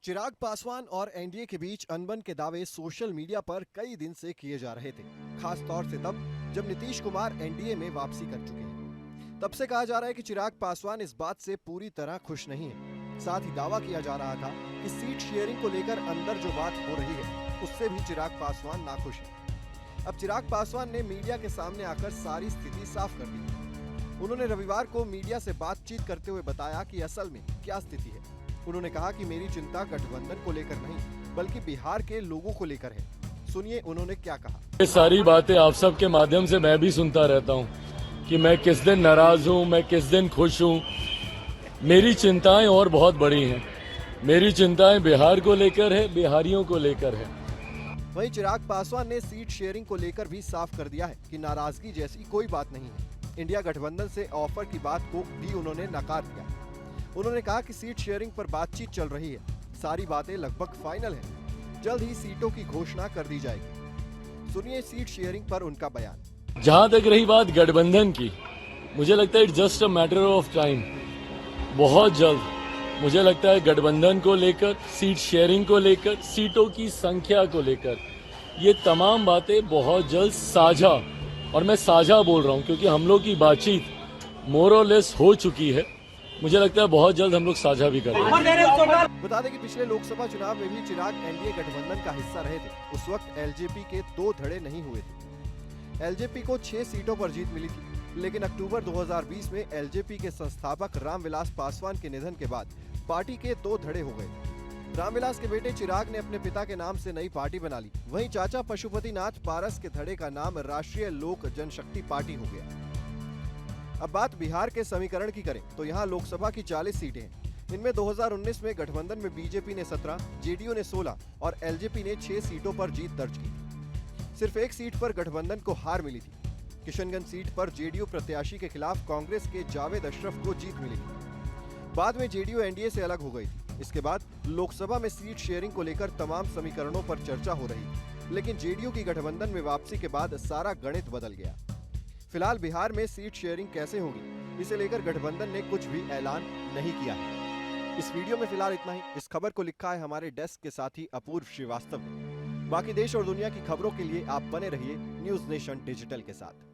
चिराग पासवान और एनडीए के बीच अनबन के दावे सोशल मीडिया पर कई दिन से किए जा रहे थे, खास तौर से तब जब नीतीश कुमार एनडीए में वापसी कर चुके हैं। तब से कहा जा रहा है कि चिराग पासवान इस बात से पूरी तरह खुश नहीं है। साथ ही दावा किया जा रहा था कि सीट शेयरिंग को लेकर अंदर जो बात हो रही है उससे भी चिराग पासवान नाखुश है। अब चिराग पासवान ने मीडिया के सामने आकर सारी स्थिति साफ कर दी। उन्होंने रविवार को मीडिया से बातचीत करते हुए बताया कि असल में क्या स्थिति है। उन्होंने कहा कि मेरी चिंता गठबंधन को लेकर नहीं बल्कि बिहार के लोगों को लेकर है। सुनिए उन्होंने क्या कहा। ये सारी बातें आप सब के माध्यम से मैं भी सुनता रहता हूँ कि मैं किस दिन नाराज हूँ, मैं किस दिन खुश हूँ। मेरी चिंताएं और बहुत बड़ी हैं। मेरी चिंताएं बिहार को लेकर है, बिहारियों को लेकर है। वहीं चिराग पासवान ने सीट शेयरिंग को लेकर भी साफ कर दिया है कि नाराजगी जैसी कोई बात नहीं है। इंडिया गठबंधन से ऑफर की बात को भी उन्होंने नकार दिया। उन्होंने कहा कि सीट शेयरिंग पर बातचीत चल रही है, सारी बातें लगभग फाइनल हैं। जल्द ही सीटों की घोषणा कर दी जाएगी। सुनिए सीट शेयरिंग पर उनका बयान। जहां तक रही बात गठबंधन की, मुझे लगता है it's just a matter of time. बहुत जल्द मुझे लगता है गठबंधन को लेकर, सीट शेयरिंग को लेकर, सीटों की संख्या को लेकर, ये तमाम बातें बहुत जल्द साझा, और मैं साझा बोल रहा हूं क्योंकि हम लोग की बातचीत मोर और लेस हो चुकी है। मुझे लगता है बहुत जल्द हम लोग साझा भी करेंगे। बता दें कि पिछले लोकसभा चुनाव में भी चिराग एनडीए गठबंधन का हिस्सा रहे थे। उस वक्त एलजेपी के 2 धड़े नहीं हुए थे। एलजेपी को 6 सीटों पर जीत मिली थी, लेकिन अक्टूबर 2020 में एलजेपी के संस्थापक रामविलास पासवान के निधन के बाद पार्टी के 2 धड़े हो गए। रामविलास के बेटे चिराग ने अपने पिता के नाम से नई पार्टी बना ली। वहीं चाचा पशुपतिनाथ पारस के धड़े का नाम राष्ट्रीय लोक जनशक्ति पार्टी हो गया। अब बात बिहार के समीकरण की करें तो यहाँ लोकसभा की 40 सीटें हैं। इनमें 2019 में गठबंधन में बीजेपी ने 17, जेडीयू ने 16 और एलजेपी ने 6 सीटों पर जीत दर्ज की। सिर्फ एक सीट पर गठबंधन को हार मिली थी। किशनगंज सीट पर जेडीयू प्रत्याशी के खिलाफ कांग्रेस के जावेद अशरफ को जीत मिली थी। बाद में जेडीयू एनडीए से अलग हो गई थी। इसके बाद लोकसभा में सीट शेयरिंग को लेकर तमाम समीकरणों पर चर्चा हो रही, लेकिन जेडीयू की गठबंधन में वापसी के बाद सारा गणित बदल गया। फिलहाल बिहार में सीट शेयरिंग कैसे होगी, इसे लेकर गठबंधन ने कुछ भी ऐलान नहीं किया है। इस वीडियो में फिलहाल इतना ही। इस खबर को लिखा है हमारे डेस्क के साथी अपूर्व श्रीवास्तव ने। बाकी देश और दुनिया की खबरों के लिए आप बने रहिए न्यूज़ नेशन डिजिटल के साथ।